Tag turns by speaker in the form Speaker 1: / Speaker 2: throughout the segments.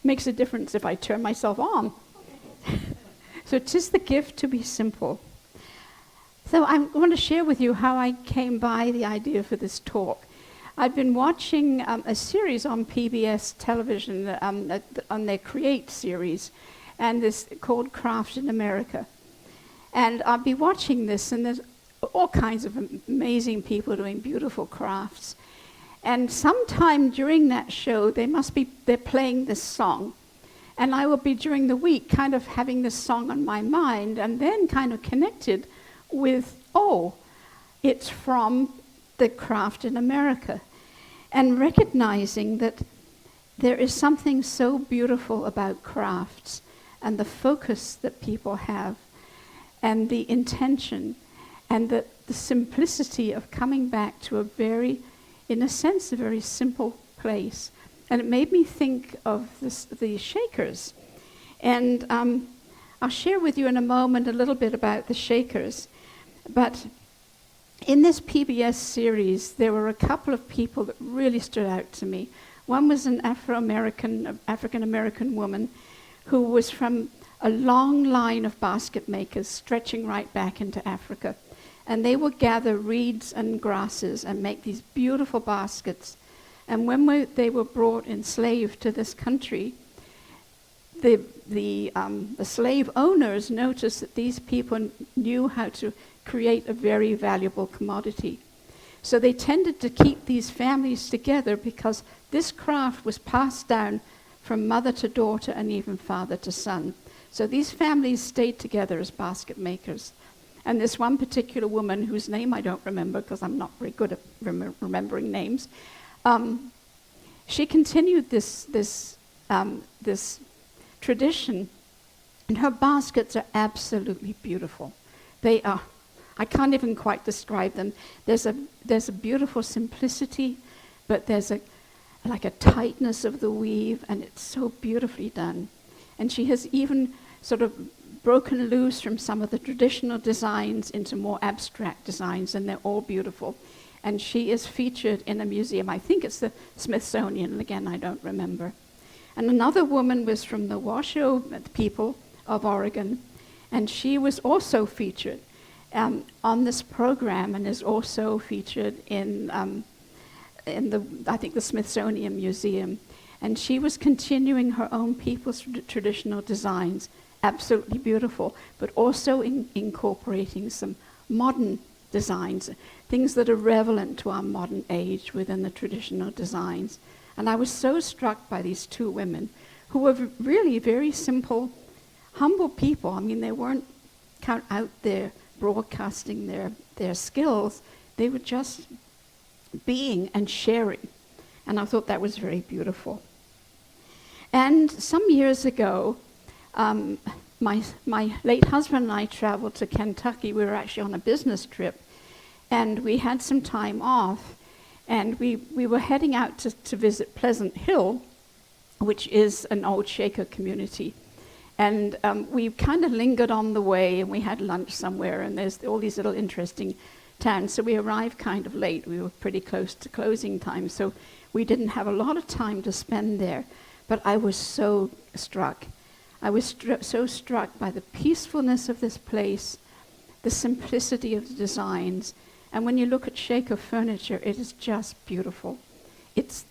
Speaker 1: makes a difference if I turn myself on. So 'tis the gift to be simple. So I want to share with you how I came by the idea for this talk. I've been watching a series on PBS television, on their Create series, and this called Craft in America. And I'll be watching this, and there's all kinds of amazing people doing beautiful crafts. And sometime during that show, they're playing this song. And I will be, during the week, kind of having this song on my mind, and then kind of connected with, oh, it's from the Craft in America. And recognizing that there is something so beautiful about crafts, and the focus that people have, and the intention, and the simplicity of coming back to a very, in a sense, a very simple place. And it made me think of the Shakers. And I'll share with you in a moment a little bit about the Shakers. But in this PBS series, there were a couple of people that really stood out to me. One was an African-American woman who was from a long line of basket makers stretching right back into Africa. And they would gather reeds and grasses and make these beautiful baskets. And when they were brought enslaved to this country, the slave owners noticed that these people knew how to create a very valuable commodity. So they tended to keep these families together because this craft was passed down from mother to daughter and even father to son. So these families stayed together as basket makers. And this one particular woman, whose name I don't remember because I'm not very good at remembering names, she continued this tradition, and her baskets are absolutely beautiful. They are, I can't even quite describe them. There's a beautiful simplicity, but there's like a tightness of the weave, and it's so beautifully done. And she has even sort of broken loose from some of the traditional designs into more abstract designs, and they're all beautiful. And she is featured in a museum. I think it's the Smithsonian. Again, I don't remember. And another woman was from the Washoe people of Oregon, and she was also featured on this program, and is also featured in I think the Smithsonian Museum. And she was continuing her own people's traditional designs, absolutely beautiful, but also incorporating some modern designs, things that are relevant to our modern age within the traditional designs. And I was so struck by these two women who were really very simple, humble people. I mean, they weren't out there broadcasting their skills. They were just being and sharing. And I thought that was very beautiful. And some years ago, my late husband and I traveled to Kentucky. We were actually on a business trip, and we had some time off, and we were heading out to visit Pleasant Hill, which is an old Shaker community. And we kind of lingered on the way, and we had lunch somewhere, and there's all these little interesting towns. So we arrived kind of late. We were pretty close to closing time, so we didn't have a lot of time to spend there. But I was so struck. I was so struck by the peacefulness of this place, the simplicity of the designs. And when you look at Shaker furniture, it is just beautiful. It's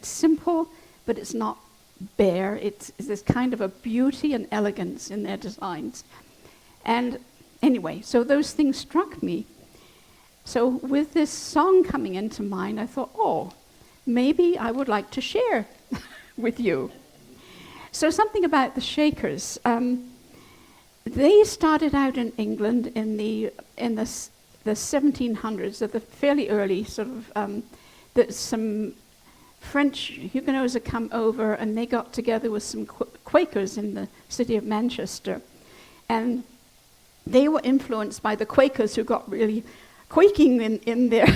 Speaker 1: simple, but it's not bare. There's kind of a beauty and elegance in their designs. And anyway, so those things struck me. So with this song coming into mind, I thought, oh, maybe I would like to share with you. So something about the Shakers. They started out in England in the 1700s, at the fairly early sort of. Some French Huguenots had come over, and they got together with some Quakers in the city of Manchester, and they were influenced by the Quakers, who got really quaking in their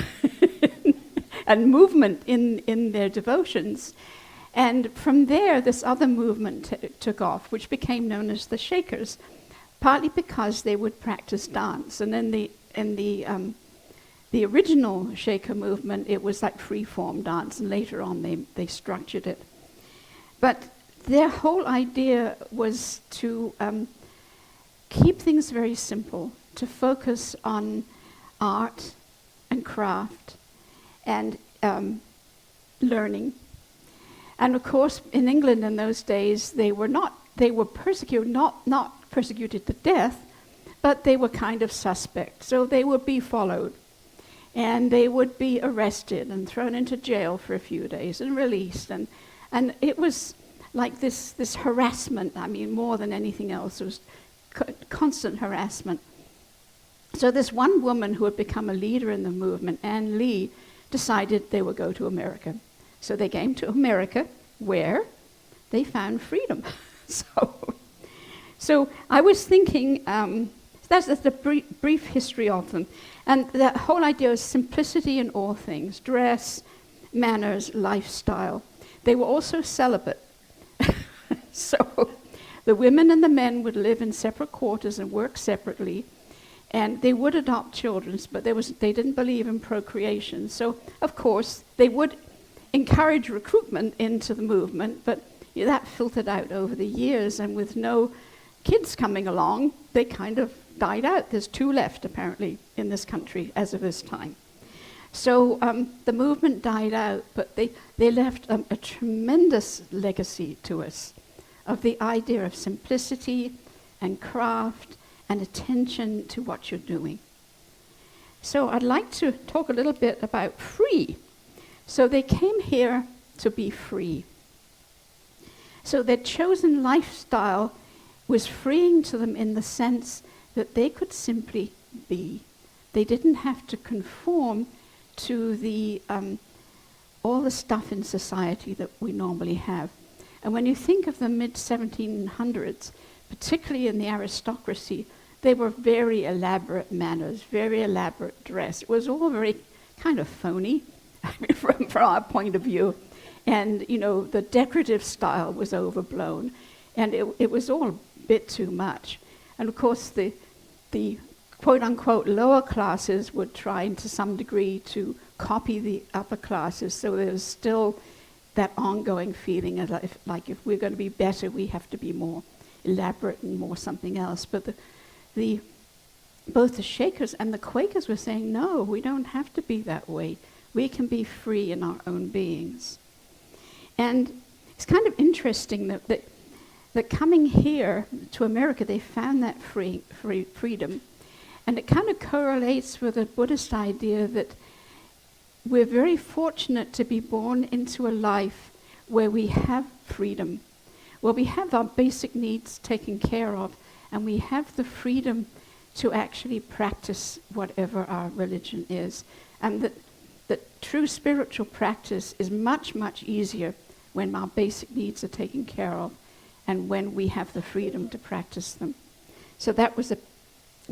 Speaker 1: and movement in their devotions. And from there, this other movement took off, which became known as the Shakers, partly because they would practice dance. And in the original Shaker movement, it was like free-form dance, and later on they structured it. But their whole idea was to keep things very simple, to focus on art and craft and learning. And of course, in England in those days, they were persecuted, not persecuted to death, but they were kind of suspect. So they would be followed, and they would be arrested and thrown into jail for a few days and released. And it was like this harassment, I mean, more than anything else. It was constant harassment. So this one woman who had become a leader in the movement, Anne Lee, decided they would go to America. So they came to America, where they found freedom. So I was thinking, that's the brief history of them. And the whole idea is simplicity in all things, dress, manners, lifestyle. They were also celibate. So the women and the men would live in separate quarters and work separately. And they would adopt children, but they didn't believe in procreation. So, of course, they would encourage recruitment into the movement, but that filtered out over the years, and with no kids coming along, they kind of died out. There's 2 left, apparently, in this country as of this time. So the movement died out, but they left a tremendous legacy to us of the idea of simplicity and craft and attention to what you're doing. So I'd like to talk a little bit about free. So they came here to be free. So their chosen lifestyle was freeing to them in the sense that they could simply be. They didn't have to conform to the all the stuff in society that we normally have. And when you think of the mid-1700s, particularly in the aristocracy, they were very elaborate manners, very elaborate dress. It was all very kind of phony, I mean, from our point of view. And, you know, the decorative style was overblown. And it was all a bit too much. And, of course, the quote-unquote lower classes would try to some degree to copy the upper classes. So there was still that ongoing feeling of like if we're going to be better, we have to be more elaborate and more something else. But both the Shakers and the Quakers were saying, no, we don't have to be that way. We can be free in our own beings. And it's kind of interesting that coming here to America, they found that freedom. And it kind of correlates with the Buddhist idea that we're very fortunate to be born into a life where we have freedom, where we have our basic needs taken care of, and we have the freedom to actually practice whatever our religion is. And that true spiritual practice is much, much easier when our basic needs are taken care of and when we have the freedom to practice them. So that was a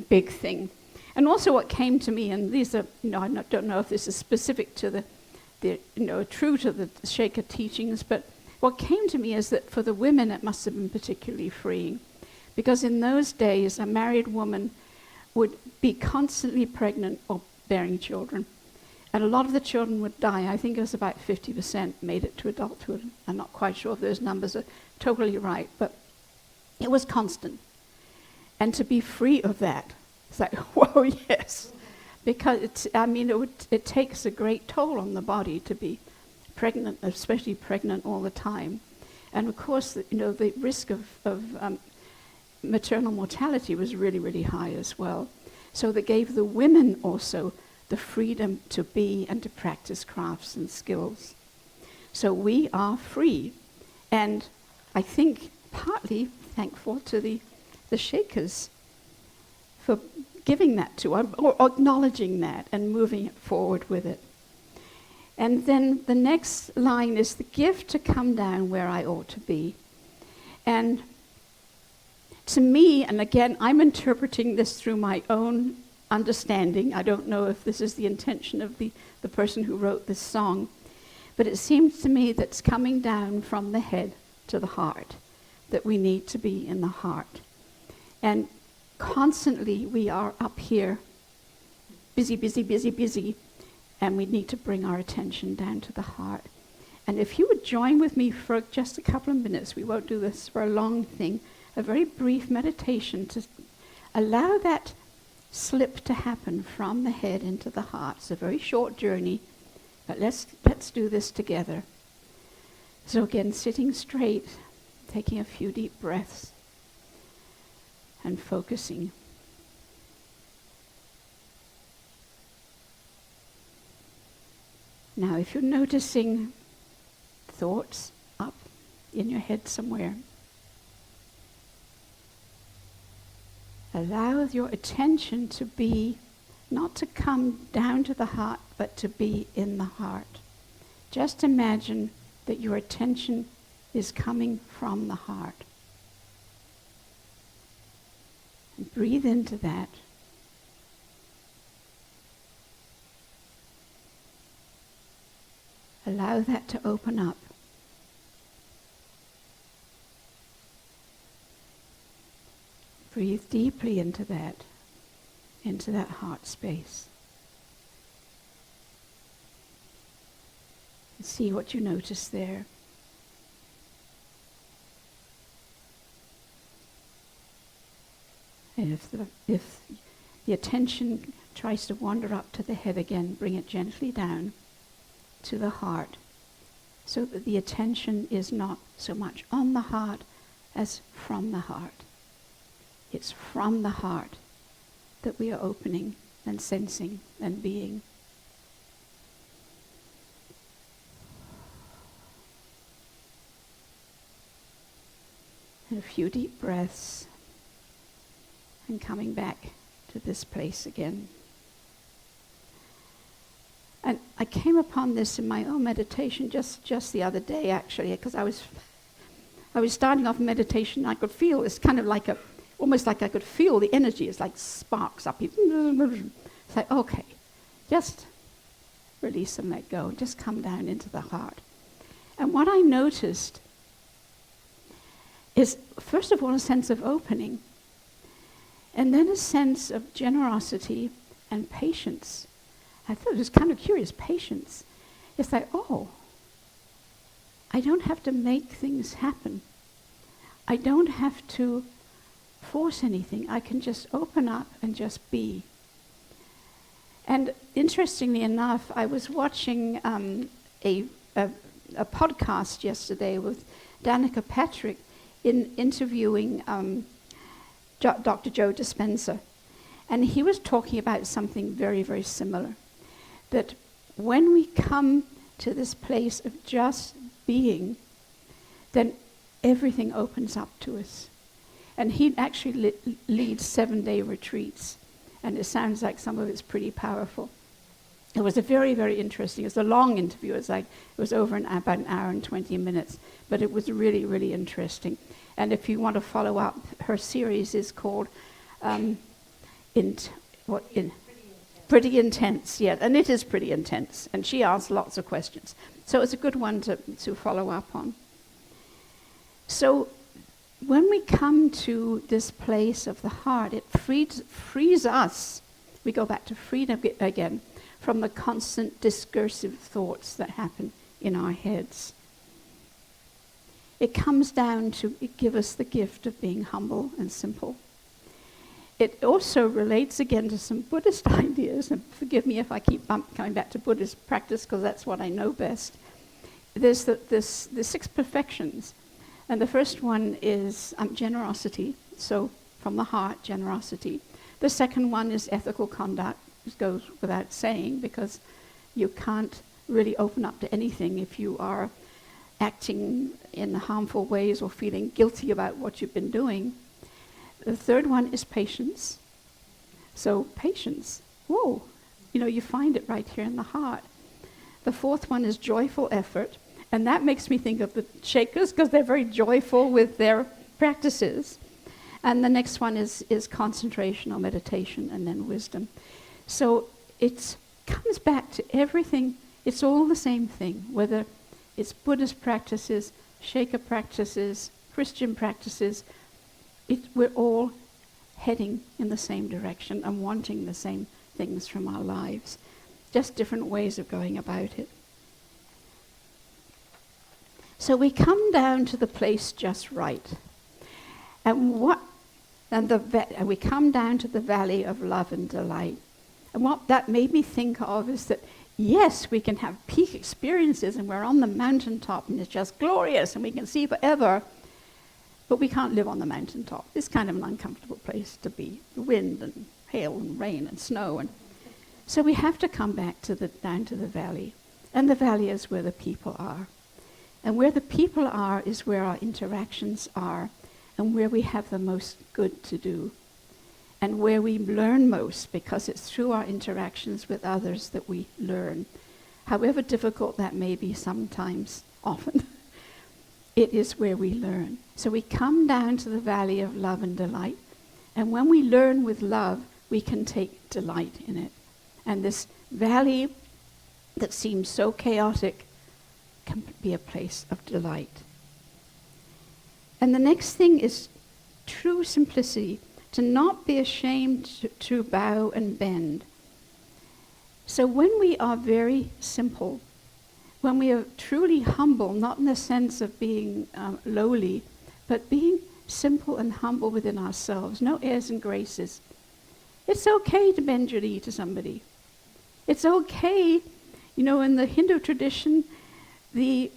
Speaker 1: big thing. And also what came to me, and these are, I don't know if this is specific to true to the Shaker teachings, but what came to me is that for the women it must have been particularly freeing. Because in those days, a married woman would be constantly pregnant or bearing children. And a lot of the children would die. I think it was about 50% made it to adulthood. I'm not quite sure if those numbers are totally right, but it was constant. And to be free of that, it's like, whoa, yes. Because it takes a great toll on the body to be pregnant, especially pregnant all the time. And of course, the risk of maternal mortality was really, really high as well. So that gave the women also the freedom to be and to practice crafts and skills. So we are free. And I think partly thankful to the Shakers for giving that to us, or acknowledging that and moving it forward with it. And then the next line is the gift to come down where I ought to be. And to me, and again, I'm interpreting this through my own understanding. I don't know if this is the intention of the person who wrote this song, but it seems to me that's coming down from the head to the heart, that we need to be in the heart. And constantly we are up here, busy, busy, busy, busy, and we need to bring our attention down to the heart. And if you would join with me for just a couple of minutes, we won't do this for a long thing, a very brief meditation to allow that slip to happen from the head into the heart. It's a very short journey, but let's do this together. So again, sitting straight, taking a few deep breaths and focusing. Now, if you're noticing thoughts up in your head somewhere, allow your attention to be, not to come down to the heart, but to be in the heart. Just imagine that your attention is coming from the heart. And breathe into that. Allow that to open up. Breathe deeply into that heart space. And see what you notice there. And if the attention tries to wander up to the head again, bring it gently down to the heart, so that the attention is not so much on the heart as from the heart. It's from the heart that we are opening and sensing and being. And a few deep breaths and coming back to this place again. And I came upon this in my own meditation just the other day, actually, because I was starting off meditation. I could feel it's kind of like almost like I could feel the energy. It's like sparks up. It's like, okay, just release and let go. Just come down into the heart. And what I noticed is, first of all, a sense of opening, and then a sense of generosity and patience. I thought it was kind of curious, patience. It's like, oh, I don't have to make things happen. I don't have to force anything. I can just open up and just be. And interestingly enough, I was watching a podcast yesterday with Danica Patrick interviewing Dr. Joe Dispenza. And he was talking about something very, very similar. That when we come to this place of just being, then everything opens up to us. And he actually leads 7-day retreats. And it sounds like some of it's pretty powerful. It was a very, very interesting, it was a long interview. It was over about an hour and 20 minutes. But it was really, really interesting. And if you want to follow up, her series is called Pretty Intense, yeah, and it is pretty intense, and she asks lots of questions. So it's a good one to follow up on. So when we come to this place of the heart, it frees us, we go back to freedom again, from the constant discursive thoughts that happen in our heads. It comes down to give us the gift of being humble and simple. It also relates again to some Buddhist ideas, and forgive me if I keep coming back to Buddhist practice because that's what I know best. There's the 6 perfections, and the first one is generosity, so from the heart, generosity. The second one is ethical conduct, which goes without saying because you can't really open up to anything if you are acting in harmful ways or feeling guilty about what you've been doing. The third one is patience. So patience, whoa, you find it right here in the heart. The fourth one is joyful effort, and that makes me think of the Shakers because they're very joyful with their practices. And the next one is concentration or meditation, and then wisdom. So it comes back to everything. It's all the same thing, whether it's Buddhist practices, Shaker practices, Christian practices. We're all heading in the same direction and wanting the same things from our lives. Just different ways of going about it. So we come down to the place just right. And we come down to the valley of love and delight. And what that made me think of is that, yes, we can have peak experiences and we're on the mountaintop and it's just glorious and we can see forever, but we can't live on the mountaintop. It's kind of an uncomfortable place to be. The wind and hail and rain and snow. And so we have to come back down to the valley. And the valley is where the people are. And where the people are is where our interactions are and where we have the most good to do. And where we learn most, because it's through our interactions with others that we learn. However difficult that may be sometimes, often, it is where we learn. So we come down to the valley of love and delight. And when we learn with love, we can take delight in it. And this valley that seems so chaotic can be a place of delight. And the next thing is true simplicity. To not be ashamed to bow and bend. So when we are very simple, when we are truly humble, not in the sense of being lowly, but being simple and humble within ourselves, no airs and graces. It's okay to bend your knee to somebody. It's okay, in the Hindu tradition, the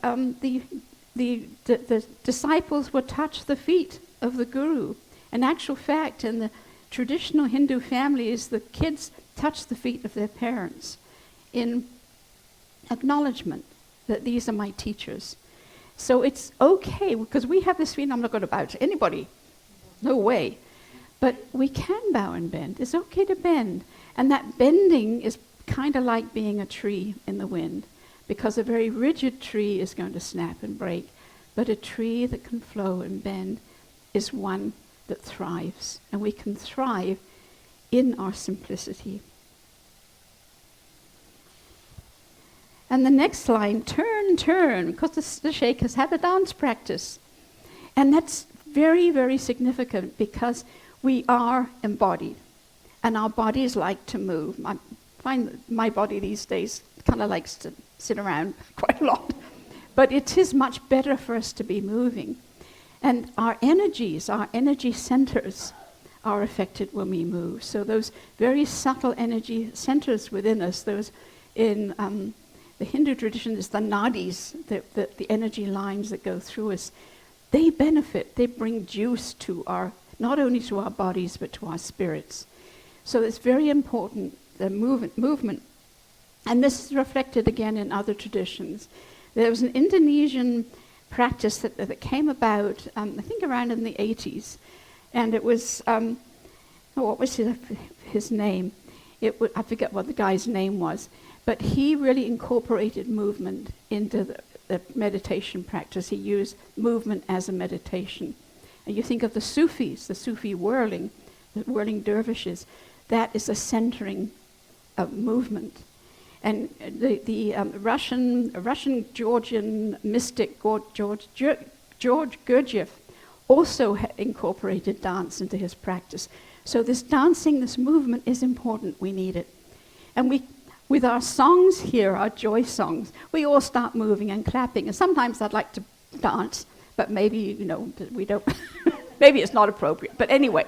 Speaker 1: disciples would touch the feet of the guru. In actual fact, in the traditional Hindu families, the kids touch the feet of their parents in acknowledgement that these are my teachers. So it's okay, because we have this feeling, I'm not going to bow to anybody. No way. But we can bow and bend. It's okay to bend. And that bending is kind of like being a tree in the wind, because a very rigid tree is going to snap and break. But a tree that can flow and bend is one that thrives, and we can thrive in our simplicity. And the next line, turn, turn, because the Shakers had a dance practice. And that's very, very significant, because we are embodied, and our bodies like to move. I find that my body these days kind of likes to sit around quite a lot, but it is much better for us to be moving. And our energies, our energy centers are affected when we move. So those very subtle energy centers within us, those in the Hindu tradition is the nadis, the energy lines that go through us, they benefit, they bring juice to not only to our bodies, but to our spirits. So it's very important, the movement. And this is reflected again in other traditions. There was an Indonesian practice that came about, I think around in the 80s, and it was, what was his name? I forget what the guy's name was, but he really incorporated movement into the meditation practice. He used movement as a meditation. And you think of the Sufis, the Sufi whirling, the whirling dervishes, that is a centering of movement. And the Russian Georgian mystic George Gurdjieff also incorporated dance into his practice. So this dancing, this movement is important. We need it. And with our songs here, our joy songs, we all start moving and clapping. And sometimes I'd like to dance, but maybe, we don't. Maybe it's not appropriate. But anyway,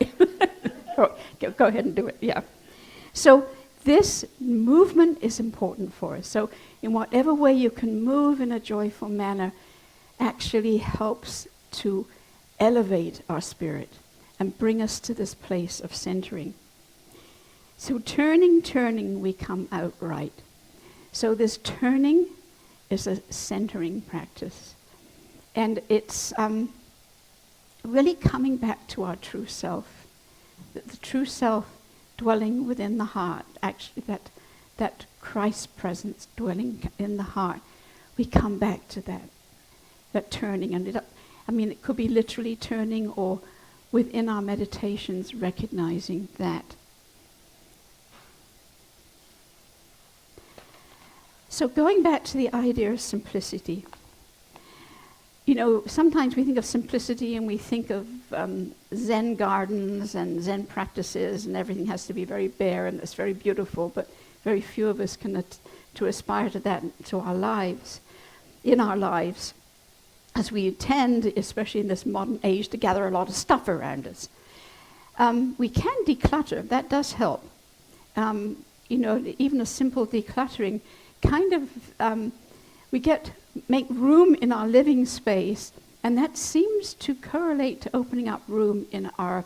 Speaker 1: go ahead and do it. Yeah. So this movement is important for us. So in whatever way you can move in a joyful manner actually helps to elevate our spirit and bring us to this place of centering. So turning, we come out right. So this turning is a centering practice. And it's really coming back to our true self. The true self dwelling within the heart, actually that Christ presence dwelling in the heart. We come back to that turning. And it could be literally turning, or within our meditations recognizing that. So going back to the idea of simplicity, sometimes we think of simplicity and we think of Zen gardens and Zen practices, and everything has to be very bare and it's very beautiful, but very few of us can to aspire to that in our lives. as we tend, especially in this modern age, to gather a lot of stuff around us. We can declutter. That does help. Even a simple decluttering kind of, make room in our living space, and that seems to correlate to opening up room in our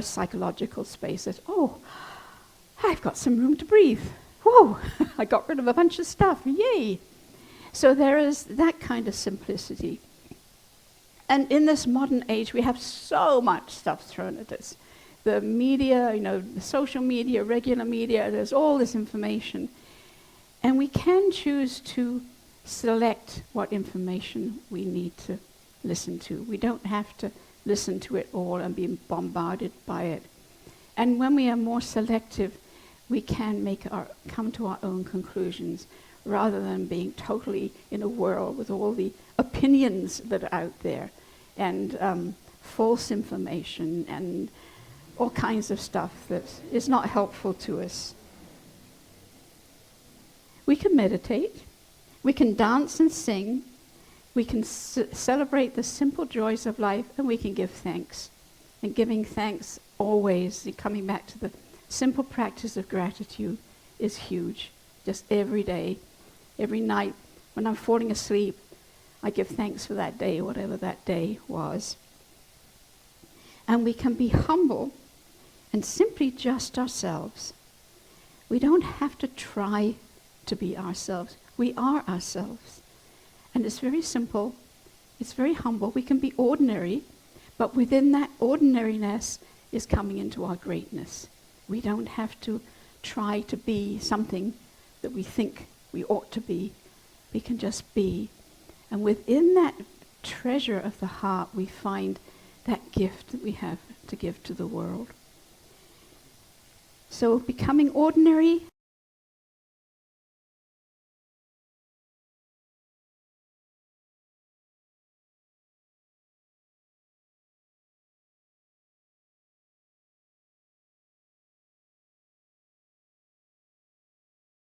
Speaker 1: psychological spaces. Oh, I've got some room to breathe. Whoa, I got rid of a bunch of stuff. Yay. So there is that kind of simplicity. And in this modern age, we have so much stuff thrown at us. The media, the social media, regular media, there's all this information. And we can choose to select what information we need to listen to. We don't have to listen to it all and be bombarded by it. And when we are more selective, we can come to our own conclusions rather than being totally in a whirl with all the opinions that are out there and false information and all kinds of stuff that is not helpful to us. We can meditate, we can dance and sing, we can celebrate the simple joys of life, and we can give thanks. And giving thanks always, coming back to the simple practice of gratitude, is huge. Just every day, every night, when I'm falling asleep, I give thanks for that day, whatever that day was. And we can be humble and simply just ourselves. We don't have to try to be ourselves. We are ourselves. And it's very simple. It's very humble. We can be ordinary, but within that ordinariness is coming into our greatness. We don't have to try to be something that we think we ought to be. We can just be. And within that treasure of the heart, we find that gift that we have to give to the world. So becoming ordinary